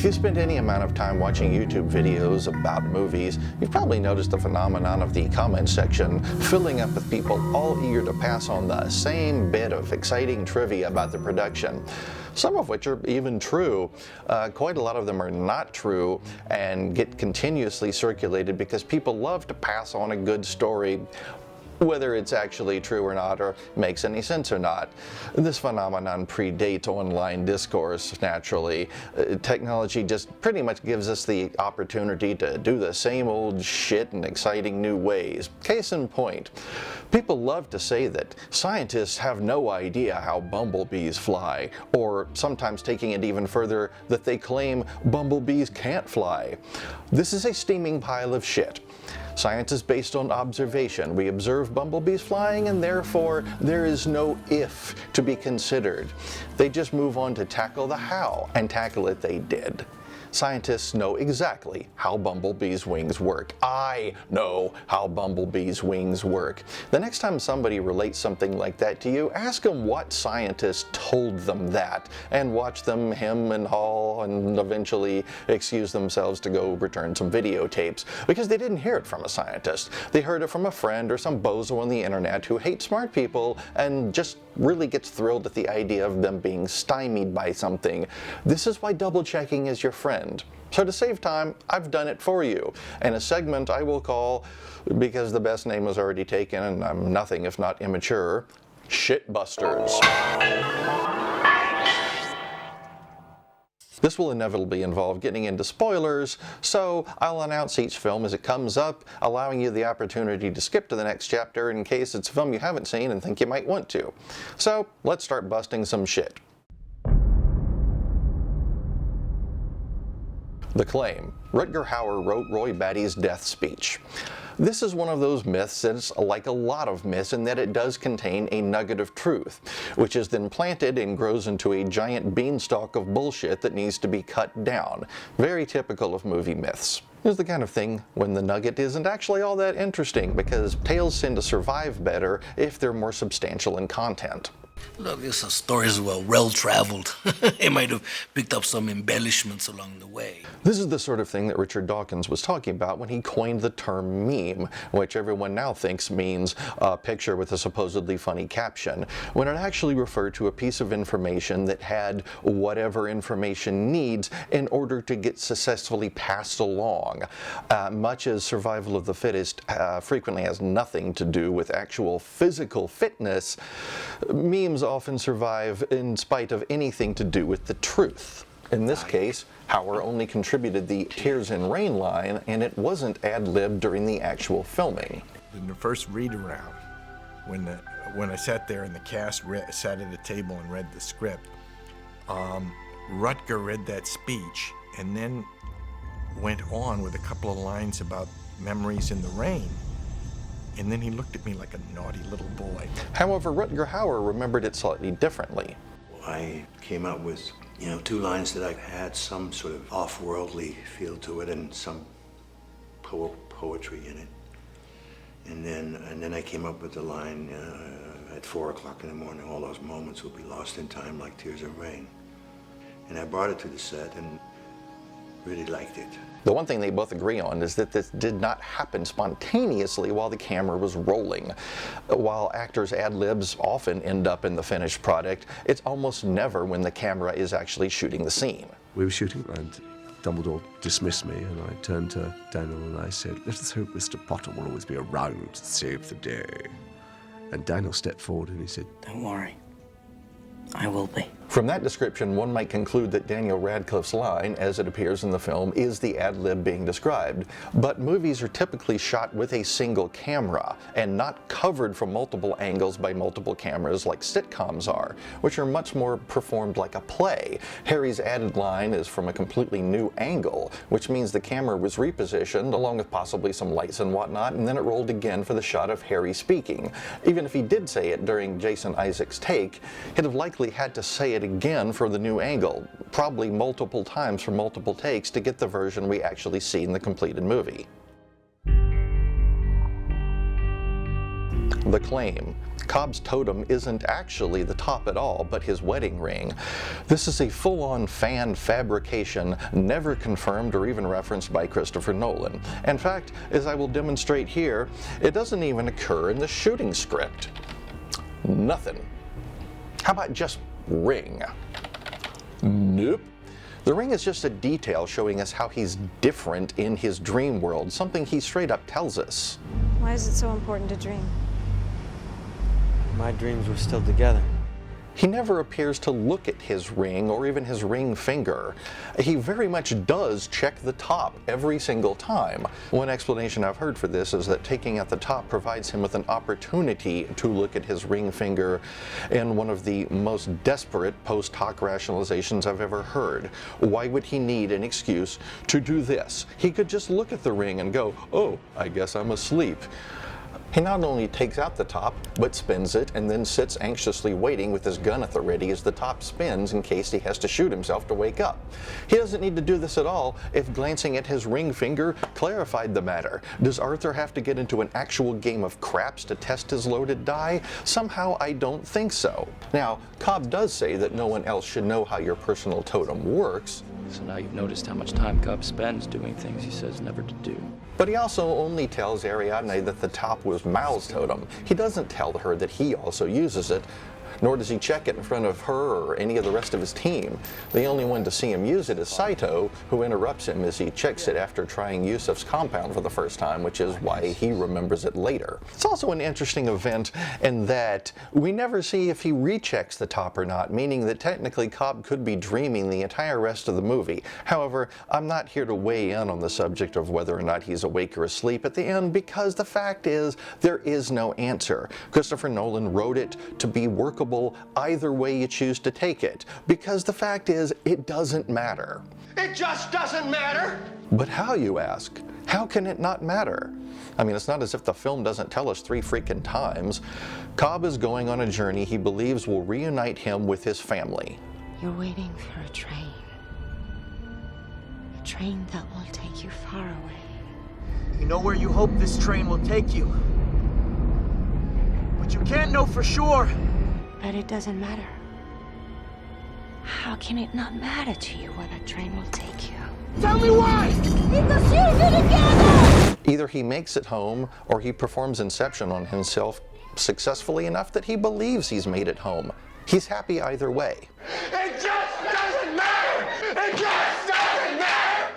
If you spend any amount of time watching YouTube videos about movies, you've probably noticed the phenomenon of the comment section filling up with people all eager to pass on the same bit of exciting trivia about the production. Some of which are even true. Quite a lot of them are not true and get continuously circulated because people love to pass on a good story, whether it's actually true or not, or makes any sense or not. This phenomenon predates online discourse, naturally. Technology just pretty much gives us the opportunity to do the same old shit in exciting new ways. Case in point, people love to say that scientists have no idea how bumblebees fly, or sometimes taking it even further, that they claim bumblebees can't fly. This is a steaming pile of shit. Science is based on observation. We observe bumblebees flying, and therefore there is no if to be considered. They just move on to tackle the how, and tackle it they did. Scientists know exactly how bumblebees' wings work. I know how bumblebees' wings work. The next time somebody relates something like that to you, ask them what scientist told them that, and watch them hem and haw and eventually excuse themselves to go return some videotapes, because they didn't hear it from a scientist. They heard it from a friend or some bozo on the internet who hates smart people and just really gets thrilled at the idea of them being stymied by something. This is why double-checking is your friend. So to save time, I've done it for you, in a segment I will call, because the best name was already taken and I'm nothing if not immature, Shitbusters. This will inevitably involve getting into spoilers, so I'll announce each film as it comes up, allowing you the opportunity to skip to the next chapter in case it's a film you haven't seen and think you might want to. So let's start busting some shit. The claim. Rutger Hauer wrote Roy Batty's death speech. This is one of those myths that's like a lot of myths in that it does contain a nugget of truth, which is then planted and grows into a giant beanstalk of bullshit that needs to be cut down. Very typical of movie myths. It's the kind of thing when the nugget isn't actually all that interesting, because tales tend to survive better if they're more substantial in content. Look, these stories were well-traveled. He might have picked up some embellishments along the way. This is the sort of thing that Richard Dawkins was talking about when he coined the term meme, which everyone now thinks means a picture with a supposedly funny caption, when it actually referred to a piece of information that had whatever information needs in order to get successfully passed along. Much as survival of the fittest frequently has nothing to do with actual physical fitness, memes often survive in spite of anything to do with the truth. In this case, Hauer only contributed the Tears in Rain line, and it wasn't ad-libbed during the actual filming. In the first read-around, when I sat there and the cast sat at a table and read the script, Rutger read that speech and then went on with a couple of lines about memories in the rain. And then he looked at me like a naughty little boy. However, Rutger Hauer remembered it slightly differently. I came up with, two lines that I had some sort of off-worldly feel to it and some poetry in it. And then I came up with the line, at 4 o'clock in the morning, all those moments will be lost in time like tears of rain. And I brought it to the set and really liked it. The one thing they both agree on is that this did not happen spontaneously while the camera was rolling. While actors' ad-libs often end up in the finished product, it's almost never when the camera is actually shooting the scene. We were shooting and Dumbledore dismissed me, and I turned to Daniel and I said, "Let us hope Mr. Potter will always be around to save the day." And Daniel stepped forward and he said, "Don't worry, I will be." From that description, one might conclude that Daniel Radcliffe's line, as it appears in the film, is the ad-lib being described. But movies are typically shot with a single camera, and not covered from multiple angles by multiple cameras like sitcoms are, which are much more performed like a play. Harry's added line is from a completely new angle, which means the camera was repositioned, along with possibly some lights and whatnot, and then it rolled again for the shot of Harry speaking. Even if he did say it during Jason Isaacs' take, he'd have likely had to say it again for the new angle, probably multiple times for multiple takes to get the version we actually see in the completed movie. The claim. Cobb's totem isn't actually the top at all, but his wedding ring. This is a full-on fan fabrication, never confirmed or even referenced by Christopher Nolan. In fact, as I will demonstrate here, it doesn't even occur in the shooting script. Nothing. How about just ring? Nope. The ring is just a detail showing us how he's different in his dream world, something he straight up tells us. Why is it so important to dream? My dreams were still together. He never appears to look at his ring or even his ring finger. He very much does check the top every single time. One explanation I've heard for this is that taking out the top provides him with an opportunity to look at his ring finger in one of the most desperate post hoc rationalizations I've ever heard. Why would he need an excuse to do this? He could just look at the ring and go, oh, I guess I'm asleep. He not only takes out the top, but spins it and then sits anxiously waiting with his gun at the ready as the top spins in case he has to shoot himself to wake up. He doesn't need to do this at all if glancing at his ring finger clarified the matter. Does Arthur have to get into an actual game of craps to test his loaded die? Somehow I don't think so. Now, Cobb does say that no one else should know how your personal totem works. So now you've noticed how much time Cobb spends doing things he says never to do. But he also only tells Ariadne that the top was Mal's totem. He doesn't tell her that he also uses it, nor does he check it in front of her or any of the rest of his team. The only one to see him use it is Saito, who interrupts him as he checks it after trying Yusuf's compound for the first time, which is why he remembers it later. It's also an interesting event in that we never see if he rechecks the top or not, meaning that technically Cobb could be dreaming the entire rest of the movie. However, I'm not here to weigh in on the subject of whether or not he's awake or asleep at the end, because the fact is, there is no answer. Christopher Nolan wrote it to be workable either way you choose to take it, because the fact is, it doesn't matter. It just doesn't matter! But how, you ask? How can it not matter? I mean, it's not as if the film doesn't tell us 3 freaking times. Cobb is going on a journey he believes will reunite him with his family. You're waiting for a train. A train that will take you far away. You know where you hope this train will take you. But you can't know for sure. But it doesn't matter. How can it not matter to you where that train will take you? Tell me why! Because you did it together! Either he makes it home, or he performs Inception on himself successfully enough that he believes he's made it home. He's happy either way. It just doesn't matter! It just doesn't matter!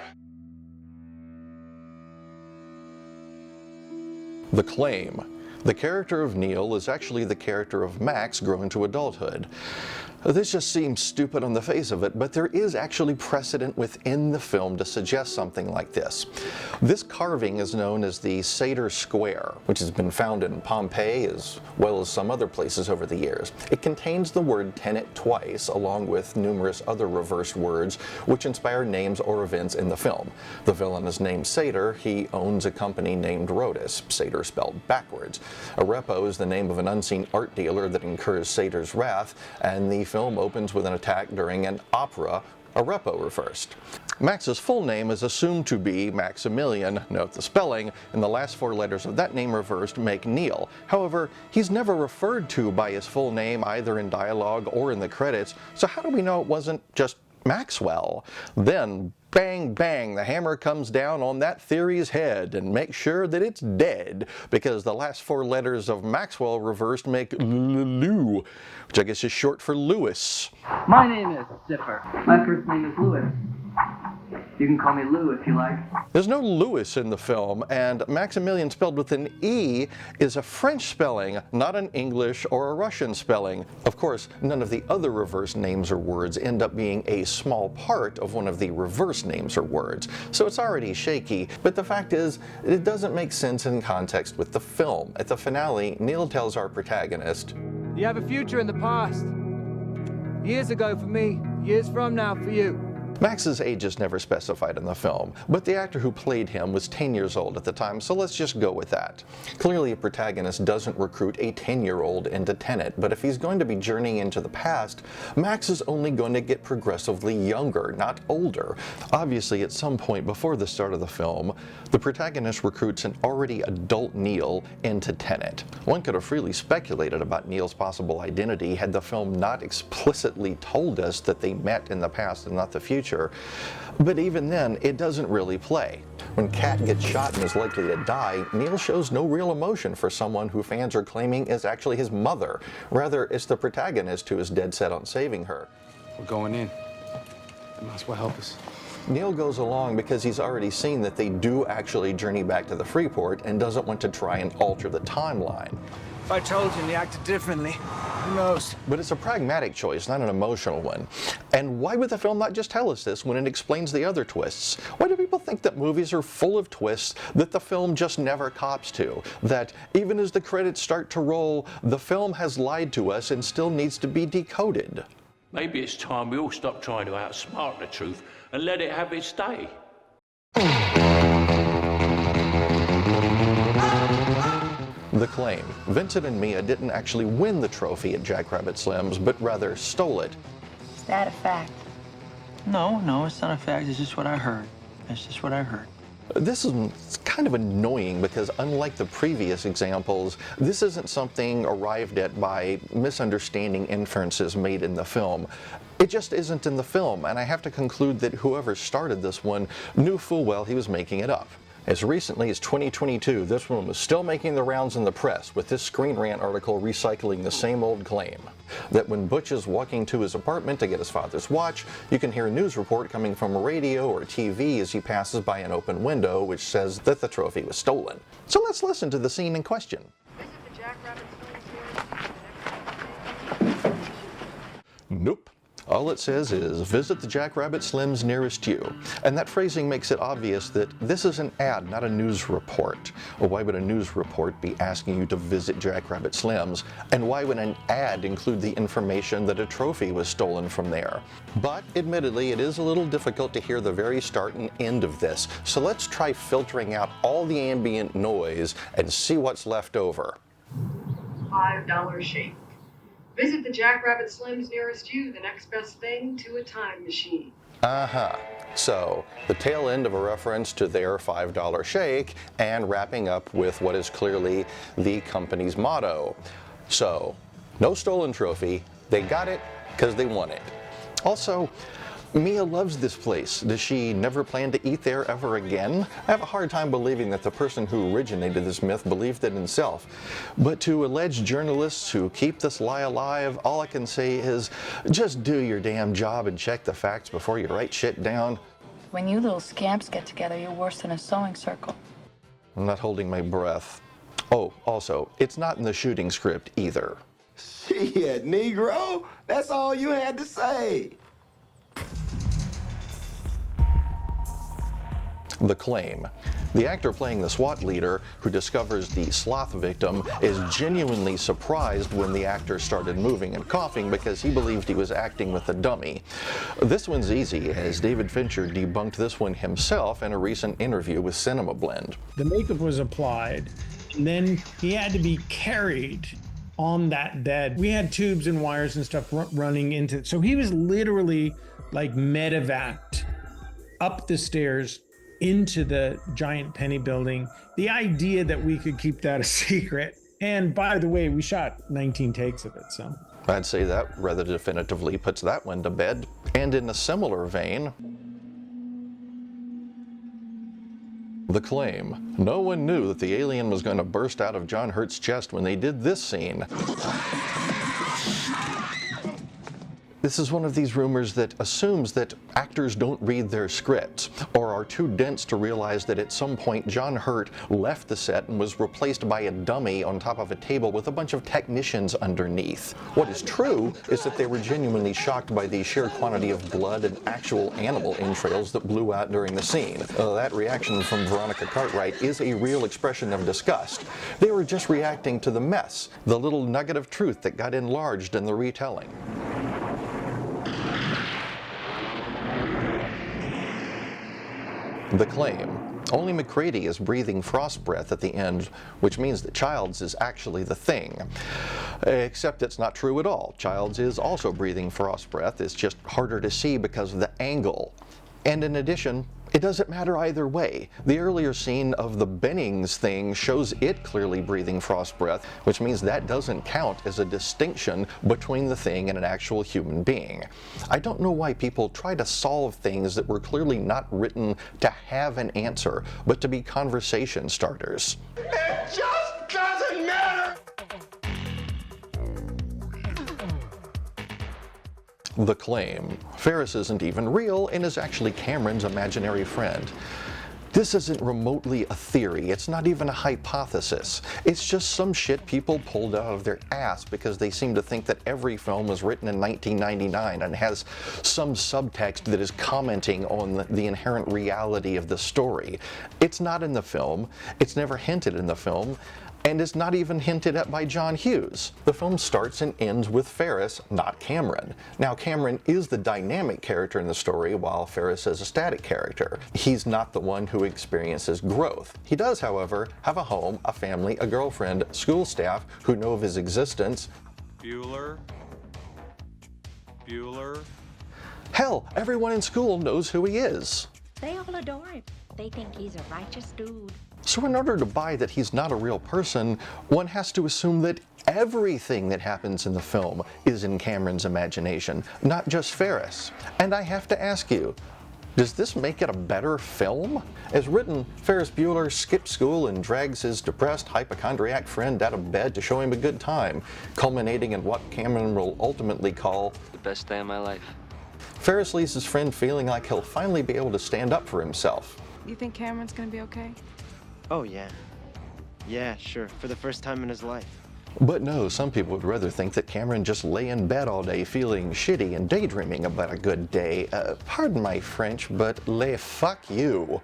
The claim. The character of Neil is actually the character of Max grown to adulthood. This just seems stupid on the face of it, but there is actually precedent within the film to suggest something like this. This carving is known as the Satyr Square, which has been found in Pompeii as well as some other places over the years. It contains the word Tenet twice, along with numerous other reversed words which inspire names or events in the film. The villain is named Satyr. He owns a company named Rhodes, Satyr spelled backwards. Arepo is the name of an unseen art dealer that incurs Satyr's wrath, and the film opens with an attack during an opera, Arepo reversed. Max's full name is assumed to be Maximilian. Note the spelling, and the last 4 letters of that name reversed make Neil. However, he's never referred to by his full name either in dialogue or in the credits, so how do we know it wasn't just Maxwell? Then, bang, bang, the hammer comes down on that theory's head and makes sure that it's dead, because the last 4 letters of Maxwell reversed make Lou, which I guess is short for Lewis. My name is Zipper. My first name is Lewis. You can call me Lou if you like. There's no Lewis in the film, and Maximilian spelled with an E is a French spelling, not an English or a Russian spelling. Of course, none of the other reverse names or words end up being a small part of one of the reverse names or words, so it's already shaky, but the fact is, it doesn't make sense in context with the film. At the finale, Neil tells our protagonist, "You have a future in the past. Years ago for me, years from now for you. Max's age is never specified in the film, but the actor who played him was 10 years old at the time, so let's just go with that. Clearly a protagonist doesn't recruit a 10-year-old into Tenet, but if he's going to be journeying into the past, Max is only going to get progressively younger, not older. Obviously, at some point before the start of the film, the protagonist recruits an already adult Neil into Tenet. One could have freely speculated about Neil's possible identity had the film not explicitly told us that they met in the past and not the future. But even then, it doesn't really play. When Kat gets shot and is likely to die, Neil shows no real emotion for someone who fans are claiming is actually his mother. Rather, it's the protagonist who is dead set on saving her. We're going in. You might as well help us. Neil goes along because he's already seen that they do actually journey back to the Freeport and doesn't want to try and alter the timeline. If I told you and you acted differently, who knows? But it's a pragmatic choice, not an emotional one. And why would the film not just tell us this when it explains the other twists? Why do people think that movies are full of twists that the film just never cops to? That even as the credits start to roll, the film has lied to us and still needs to be decoded? Maybe it's time we all stop trying to outsmart the truth and let it have its day. The claim, Vincent and Mia didn't actually win the trophy at Jackrabbit Slim's, but rather stole it. Is that a fact? No, it's not a fact. It's just what I heard. It's just what I heard. This is kind of annoying because unlike the previous examples, this isn't something arrived at by misunderstanding inferences made in the film. It just isn't in the film, and I have to conclude that whoever started this one knew full well he was making it up. As recently as 2022, this one was still making the rounds in the press, with this Screen Rant article recycling the same old claim. That when Butch is walking to his apartment to get his father's watch, you can hear a news report coming from radio or TV as he passes by an open window which says that the trophy was stolen. So let's listen to the scene in question. Nope. All it says is, visit the Jackrabbit Slim's nearest you. And that phrasing makes it obvious that this is an ad, not a news report. Well, why would a news report be asking you to visit Jackrabbit Slim's? And why would an ad include the information that a trophy was stolen from there? But admittedly, it is a little difficult to hear the very start and end of this. So let's try filtering out all the ambient noise and see what's left over. $5 shake. Visit the Jackrabbit Slim's nearest you, the next best thing to a time machine. So, the tail end of a reference to their $5 shake and wrapping up with what is clearly the company's motto. So, no stolen trophy, they got it because they won it. Also, Mia loves this place. Does she never plan to eat there ever again? I have a hard time believing that the person who originated this myth believed it himself. But to alleged journalists who keep this lie alive, all I can say is just do your damn job and check the facts before you write shit down. When you little scamps get together, you're worse than a sewing circle. I'm not holding my breath. Oh, also, it's not in the shooting script either. Shit, Negro, that's all you had to say. The claim. The actor playing the SWAT leader who discovers the sloth victim is genuinely surprised when the actor started moving and coughing because he believed he was acting with a dummy. This one's easy, as David Fincher debunked this one himself in a recent interview with Cinema Blend. The makeup was applied, and then he had to be carried on that bed. We had tubes and wires and stuff running into it. So he was literally like medevaced up the stairs into the giant penny building. The idea that we could keep that a secret. And by the way, we shot 19 takes of it, so. I'd say that rather definitively puts that one to bed. And in a similar vein, the claim. No one knew that the alien was going to burst out of John Hurt's chest when they did this scene. This is one of these rumors that assumes that actors don't read their scripts or are too dense to realize that at some point John Hurt left the set and was replaced by a dummy on top of a table with a bunch of technicians underneath. What is true is that they were genuinely shocked by the sheer quantity of blood and actual animal entrails that blew out during the scene. That reaction from Veronica Cartwright is a real expression of disgust. They were just reacting to the mess, the little nugget of truth that got enlarged in the retelling. The claim. Only McCready is breathing frost breath at the end, which means that Childs is actually the thing. Except it's not true at all. Childs is also breathing frost breath. It's just harder to see because of the angle. And in addition, it doesn't matter either way. The earlier scene of the Bennings thing shows it clearly breathing frost breath, which means that doesn't count as a distinction between the thing and an actual human being. I don't know why people try to solve things that were clearly not written to have an answer, but to be conversation starters. It just doesn't matter! The claim. Ferris isn't even real and is actually Cameron's imaginary friend. This isn't remotely a theory, it's not even a hypothesis. It's just some shit people pulled out of their ass because they seem to think that every film was written in 1999 and has some subtext that is commenting on the inherent reality of the story. It's not in the film, it's never hinted in the film, and is not even hinted at by John Hughes. The film starts and ends with Ferris, not Cameron. Now, Cameron is the dynamic character in the story, while Ferris is a static character. He's not the one who experiences growth. He does, however, have a home, a family, a girlfriend, school staff who know of his existence. Bueller? Bueller? Hell, everyone in school knows who he is. They all adore him. They think he's a righteous dude. So in order to buy that he's not a real person, one has to assume that everything that happens in the film is in Cameron's imagination, not just Ferris. And I have to ask you, does this make it a better film? As written, Ferris Bueller skips school and drags his depressed hypochondriac friend out of bed to show him a good time, culminating in what Cameron will ultimately call the best day of my life. Ferris leaves his friend feeling like he'll finally be able to stand up for himself. You think Cameron's gonna be okay? Oh, yeah. Yeah, sure. For the first time in his life. But no, some people would rather think that Cameron just lay in bed all day feeling shitty and daydreaming about a good day. Pardon my French, but fuck you.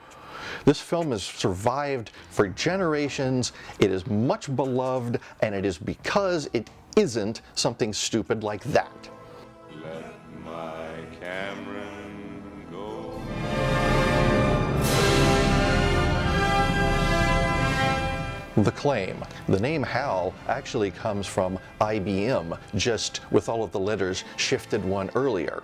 This film has survived for generations, it is much beloved, and it is because it isn't something stupid like that. Let my Cameron go. The claim. The name Hal actually comes from IBM, just with all of the letters shifted one earlier.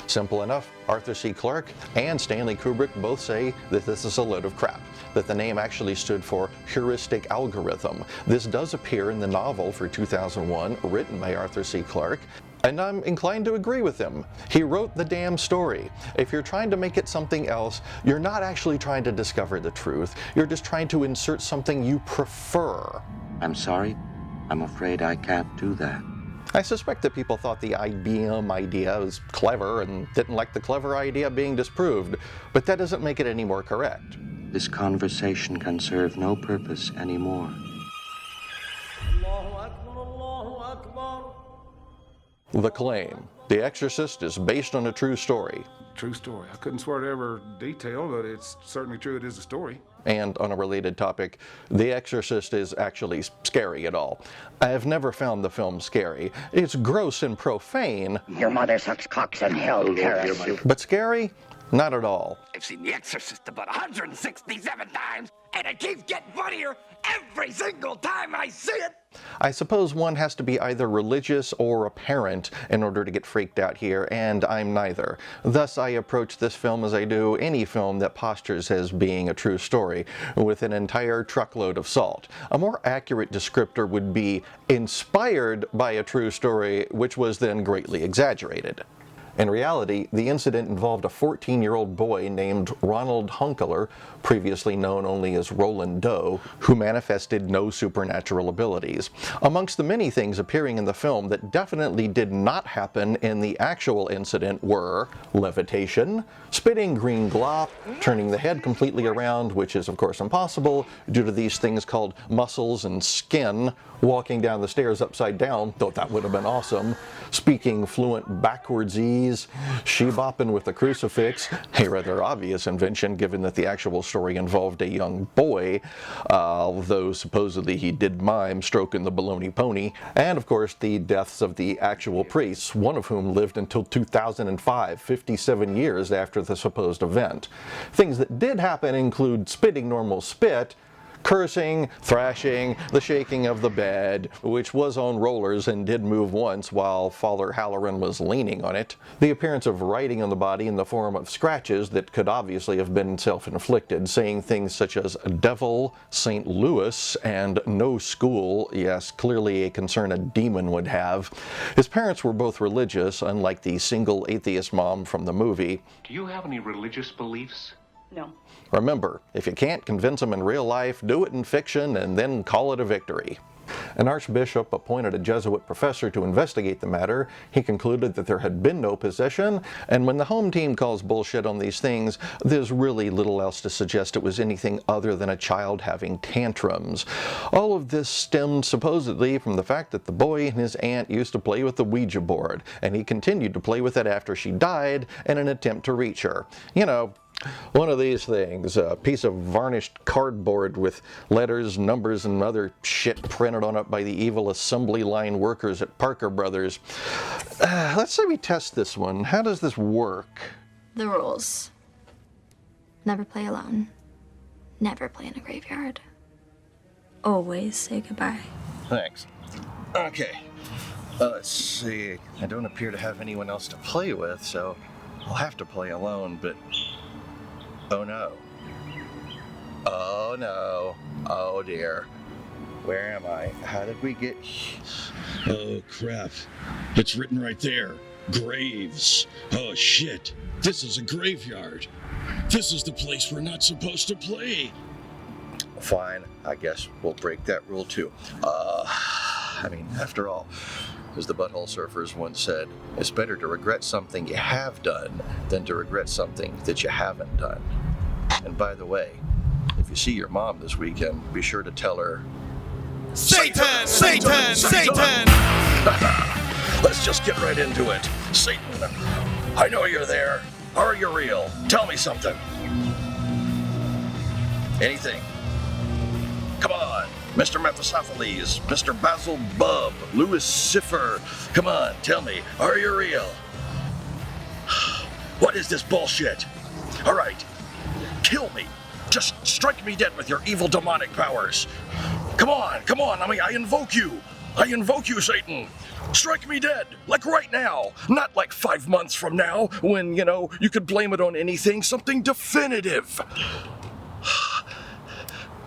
Simple enough, Arthur C. Clarke and Stanley Kubrick both say that this is a load of crap, that the name actually stood for heuristic algorithm. This does appear in the novel for 2001, written by Arthur C. Clarke, and I'm inclined to agree with him. He wrote the damn story. If you're trying to make it something else, you're not actually trying to discover the truth. You're just trying to insert something you prefer. I'm sorry. I'm afraid I can't do that. I suspect that people thought the IBM idea was clever and didn't like the clever idea being disproved, but that doesn't make it any more correct. This conversation can serve no purpose anymore. The claim. The Exorcist is based on a true story. True story. I couldn't swear to every detail, but it's certainly true it is a story. And on a related topic, The Exorcist is actually scary at all. I have never found the film scary. It's gross and profane. Your mother sucks cocks in hell, Ferris. But scary? Not at all. I've seen The Exorcist about 167 times, and it keeps getting funnier every single time I see it. I suppose one has to be either religious or a parent in order to get freaked out here, and I'm neither. Thus, I approach this film as I do any film that postures as being a true story, with an entire truckload of salt. A more accurate descriptor would be inspired by a true story, which was then greatly exaggerated. In reality, the incident involved a 14-year-old boy named Ronald Hunkeler, previously known only as Roland Doe, who manifested no supernatural abilities. Amongst the many things appearing in the film that definitely did not happen in the actual incident were levitation, spitting green glop, turning the head completely around, which is of course impossible due to these things called muscles and skin, walking down the stairs upside down, though that would have been awesome, speaking fluent backwards-y, knees, she-bopping with a crucifix, a rather obvious invention given that the actual story involved a young boy, although supposedly he did mime stroking the baloney pony, and of course the deaths of the actual priests, one of whom lived until 2005, 57 years after the supposed event. Things that did happen include spitting normal spit, cursing, thrashing, the shaking of the bed, which was on rollers and did move once while Father Halloran was leaning on it, the appearance of writing on the body in the form of scratches that could obviously have been self-inflicted, saying things such as devil, St. Louis, and no school, yes, clearly a concern a demon would have. His parents were both religious, unlike the single atheist mom from the movie. Do you have any religious beliefs? No. Remember, if you can't convince them in real life, do it in fiction and then call it a victory. An archbishop appointed a Jesuit professor to investigate the matter. He concluded that there had been no possession, and when the home team calls bullshit on these things, there's really little else to suggest it was anything other than a child having tantrums. All of this stemmed supposedly from the fact that the boy and his aunt used to play with the Ouija board, and he continued to play with it after she died in an attempt to reach her. You know, one of these things, a piece of varnished cardboard with letters, numbers, and other shit printed on it by the evil assembly line workers at Parker Brothers. Let's say we test this one. How does this work? The rules. Never play alone. Never play in a graveyard. Always say goodbye. Thanks. Okay. Let's see. I don't appear to have anyone else to play with, so I'll have to play alone, but... oh no. Oh no. Oh dear. Where am I? How did we get... Oh crap. It's written right there. Graves. Oh shit. This is a graveyard. This is the place we're not supposed to play. Fine. I guess we'll break that rule too. I mean, after all, as the Butthole Surfers once said, it's better to regret something you have done than to regret something that you haven't done. And by the way, if you see your mom this weekend, be sure to tell her, Satan! Satan! Satan! Let's just get right into it. Satan, I know you're there. Are you real? Tell me something. Anything. Come on. Mr. Mephistopheles, Mr. Basil Bub, Louis Cipher. Come on, tell me, are you real? What is this bullshit? All right, kill me. Just strike me dead with your evil demonic powers. Come on, I mean, I invoke you, Satan. Strike me dead, like right now, not like 5 months from now when, you know, you could blame it on anything, something definitive.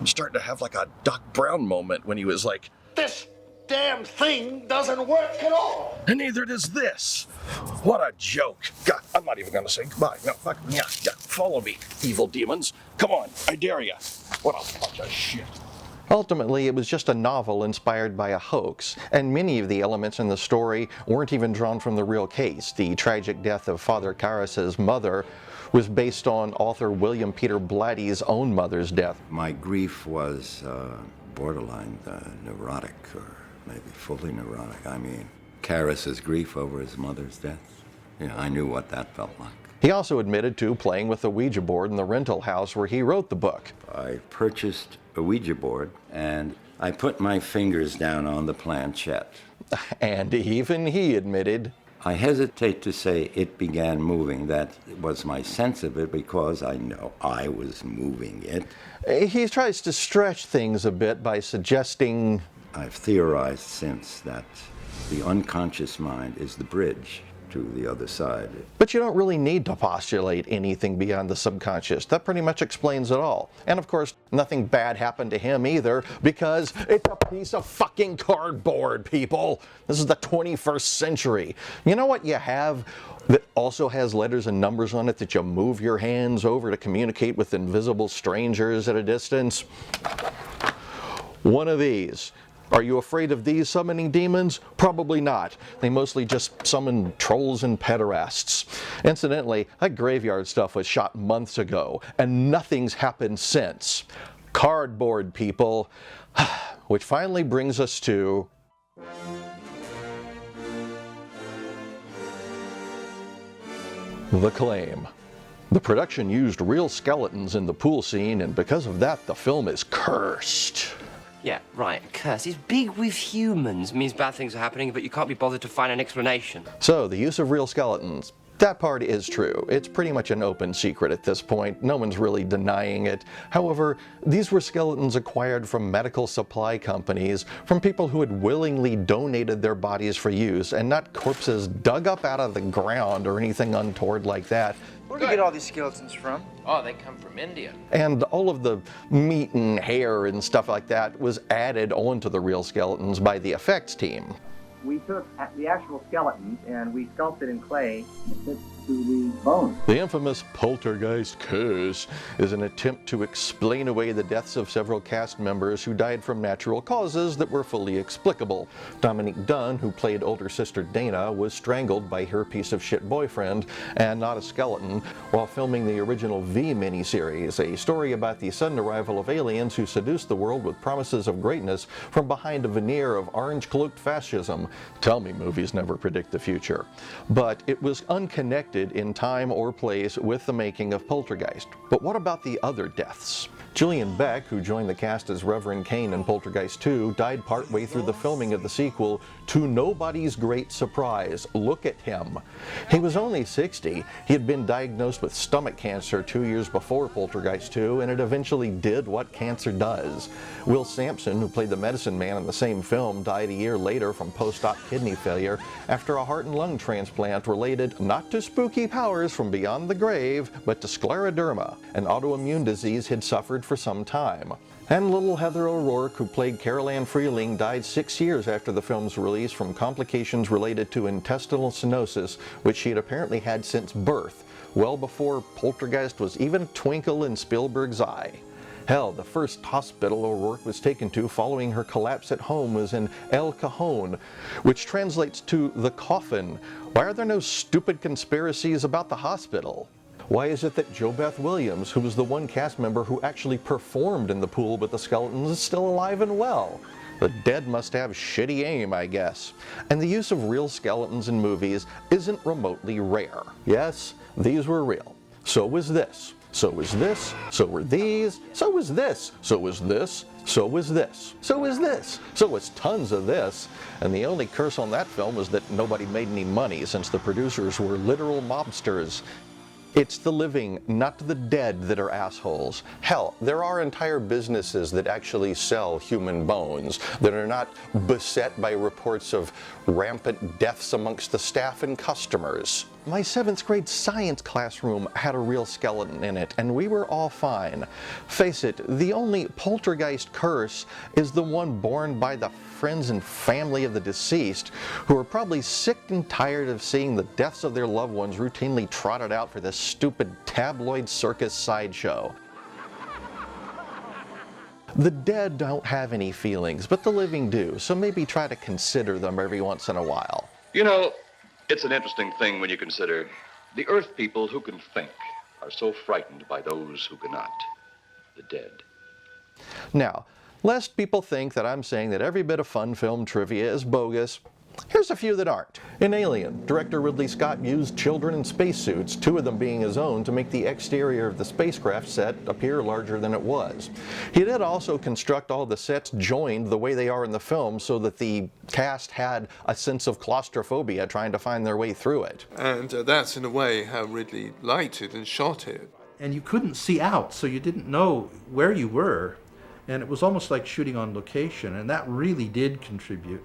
I'm starting to have like a Doc Brown moment when he was like, This damn thing doesn't work at all. and neither does this. What a joke. God, I'm not even gonna say goodbye. No, fuck, yeah, follow me, evil demons. Come on, I dare ya. What a bunch of shit. Ultimately, it was just a novel inspired by a hoax, and many of the elements in the story weren't even drawn from the real case. The tragic death of Father Karras's mother was based on author William Peter Blatty's own mother's death. My grief was borderline neurotic, or maybe fully neurotic. I mean, Karras's grief over his mother's death. Yeah, I knew what that felt like. He also admitted to playing with the Ouija board in the rental house where he wrote the book. I purchased a Ouija board, and I put my fingers down on the planchette. And even he admitted, I hesitate to say it began moving. That was my sense of it because I know I was moving it. He tries to stretch things a bit by suggesting... I've theorized since that the unconscious mind is the bridge to the other side. But you don't really need to postulate anything beyond the subconscious. That pretty much explains it all. And of course, nothing bad happened to him either, because it's a piece of fucking cardboard, people. This is the 21st century. You know what you have that also has letters and numbers on it that you move your hands over to communicate with invisible strangers at a distance? One of these. Are you afraid of these summoning demons? Probably not. They mostly just summon trolls and pederasts. Incidentally, that graveyard stuff was shot months ago, and nothing's happened since. Cardboard, people. Which finally brings us to... The claim. The production used real skeletons in the pool scene, and because of that, the film is cursed. Yeah, right. Curse. It's big with humans. It means bad things are happening, but you can't be bothered to find an explanation. So, the use of real skeletons. That part is true. It's pretty much an open secret at this point. No one's really denying it. However, these were skeletons acquired from medical supply companies, from people who had willingly donated their bodies for use, and not corpses dug up out of the ground or anything untoward like that. Where do you get all these skeletons from? Oh, they come from India. And all of the meat and hair and stuff like that was added onto the real skeletons by the effects team. We took the actual skeletons and we sculpted in clay and fit to the bones. The infamous Poltergeist curse is an attempt to explain away the deaths of several cast members who died from natural causes that were fully explicable. Dominique Dunn, who played older sister Dana, was strangled by her piece of shit boyfriend, and not a skeleton, while filming the original V miniseries, a story about the sudden arrival of aliens who seduced the world with promises of greatness from behind a veneer of orange-cloaked fascism. Tell me movies never predict the future. But it was unconnected in time or place with the making of Poltergeist. But what about the other deaths? Gillian Beck, who joined the cast as Reverend Kane in Poltergeist 2, died partway through the filming of the sequel, to nobody's great surprise. Look at him. He was only 60. He had been diagnosed with stomach cancer 2 years before Poltergeist 2, and it eventually did what cancer does. Will Sampson, who played the medicine man in the same film, died a year later from post-op kidney failure after a heart and lung transplant related not to spooky powers from beyond the grave, but to scleroderma, an autoimmune disease he'd suffered for some time. And little Heather O'Rourke, who played Carol Ann Freeling, died 6 years after the film's release from complications related to intestinal stenosis, which she had apparently had since birth, well before Poltergeist was even a twinkle in Spielberg's eye. Hell, the first hospital O'Rourke was taken to following her collapse at home was in El Cajon, which translates to the coffin. Why are there no stupid conspiracies about the hospital? Why is it that JoBeth Williams, who was the one cast member who actually performed in the pool with the skeletons, is still alive and well? The dead must have shitty aim, I guess. And the use of real skeletons in movies isn't remotely rare. Yes, these were real. So was this. So was this. So were these. So was this. So was this. So was this. So was this. So was tons of this. And the only curse on that film was that nobody made any money, since the producers were literal mobsters. It's the living, not the dead, that are assholes. Hell, there are entire businesses that actually sell human bones that are not beset by reports of rampant deaths amongst the staff and customers. My 7th grade science classroom had a real skeleton in it, and we were all fine. Face it, the only poltergeist curse is the one borne by the friends and family of the deceased, who are probably sick and tired of seeing the deaths of their loved ones routinely trotted out for this stupid tabloid circus sideshow. The dead don't have any feelings, but the living do, so maybe try to consider them every once in a while. You know, it's an interesting thing when you consider the Earth people who can think are so frightened by those who cannot, the dead. Now, lest people think that I'm saying that every bit of fun film trivia is bogus, here's a few that aren't. In Alien, director Ridley Scott used children in spacesuits, 2 of them being his own, to make the exterior of the spacecraft set appear larger than it was. He did also construct all the sets joined the way they are in the film, so that the cast had a sense of claustrophobia trying to find their way through it. And that's in a way how Ridley liked it and shot it. And you couldn't see out, so you didn't know where you were. And it was almost like shooting on location, and that really did contribute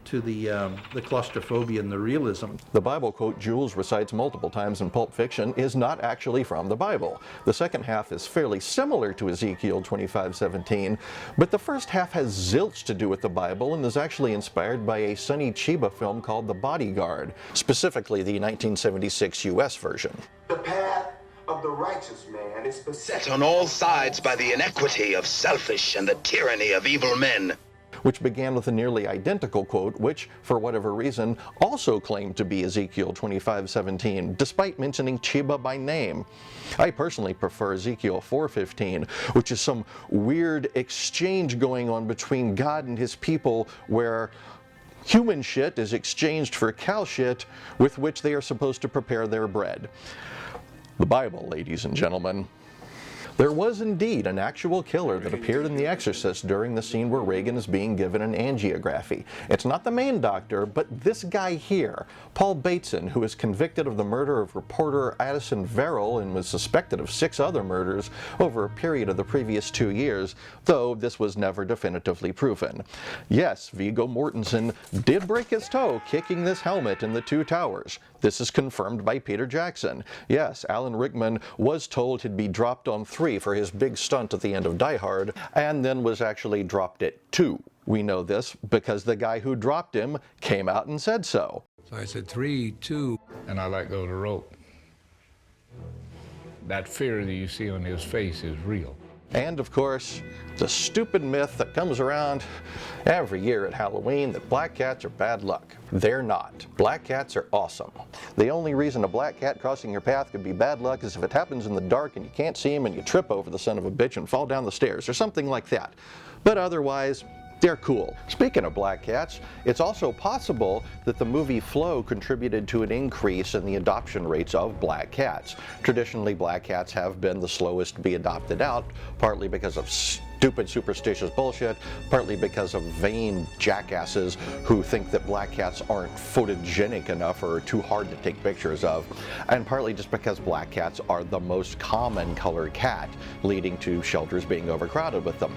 to the claustrophobia and the realism. The Bible quote Jules recites multiple times in Pulp Fiction is not actually from the Bible. The second half is fairly similar to Ezekiel 25:17, but the first half has zilch to do with the Bible and is actually inspired by a Sonny Chiba film called The Bodyguard, specifically the 1976 US version. The path of the righteous man is beset on all sides by the inequity of selfish and the tyranny of evil men. Which began with a nearly identical quote, which, for whatever reason, also claimed to be Ezekiel 25:17, despite mentioning Chiba by name. I personally prefer Ezekiel 4:15, which is some weird exchange going on between God and his people where Human shit is exchanged for cow shit with which they are supposed to prepare their bread. The Bible, ladies and gentlemen. There was indeed an actual killer that appeared in The Exorcist during the scene where Reagan is being given an angiography. It's not the main doctor, but this guy here, Paul Bateson, who is convicted of the murder of reporter Addison Verrill and was suspected of 6 other murders over a period of the previous 2 years, though this was never definitively proven. Yes, Viggo Mortensen did break his toe kicking this helmet in the 2 towers. This is confirmed by Peter Jackson. Yes, Alan Rickman was told he'd be dropped on 3 for his big stunt at the end of Die Hard, and then was actually dropped at 2. We know this because the guy who dropped him came out and said so. So I said 3, 2, and I let go of the rope. That fear that you see on his face is real. And of course, the stupid myth that comes around every year at Halloween that black cats are bad luck. They're not. Black cats are awesome. The only reason a black cat crossing your path could be bad luck is if it happens in the dark and you can't see him and you trip over the son of a bitch and fall down the stairs or something like that. But otherwise, they're cool. Speaking of black cats, it's also possible that the movie Flow contributed to an increase in the adoption rates of black cats. Traditionally, black cats have been the slowest to be adopted out, partly because of stupid superstitious bullshit, partly because of vain jackasses who think that black cats aren't photogenic enough or are too hard to take pictures of, and partly just because black cats are the most common colored cat, leading to shelters being overcrowded with them.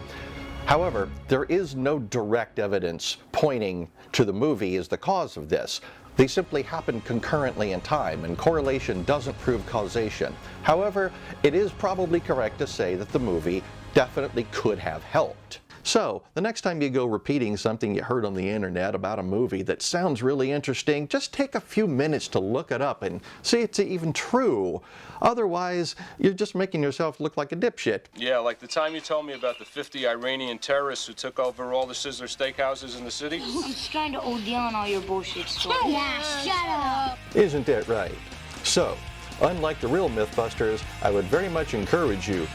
However, there is no direct evidence pointing to the movie as the cause of this. They simply happen concurrently in time, and correlation doesn't prove causation. However, it is probably correct to say that the movie definitely could have helped. So, the next time you go repeating something you heard on the internet about a movie that sounds really interesting, just take a few minutes to look it up and see it's even true. Otherwise, you're just making yourself look like a dipshit. Yeah, like the time you told me about the 50 Iranian terrorists who took over all the Sizzler steakhouses in the city. I'm trying to OD on all your bullshit stories. Yeah, shut up! Isn't it right? So, unlike the real Mythbusters, I would very much encourage you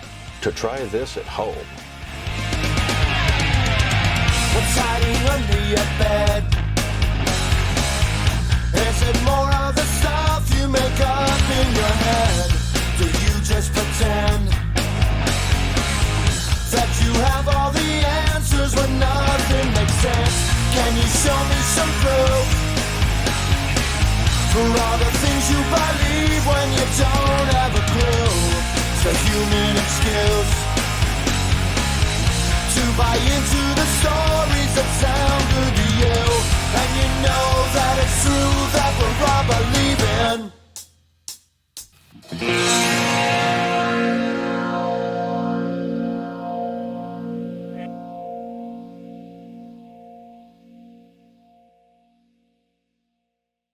to try this at home. What's hiding under your bed? Is it more of the stuff you make up in your head? Do you just pretend that you have all the answers when nothing makes sense? Can you show me some proof for all the things you believe when you don't have a clue? It's a human excuse to buy into the stories that sound good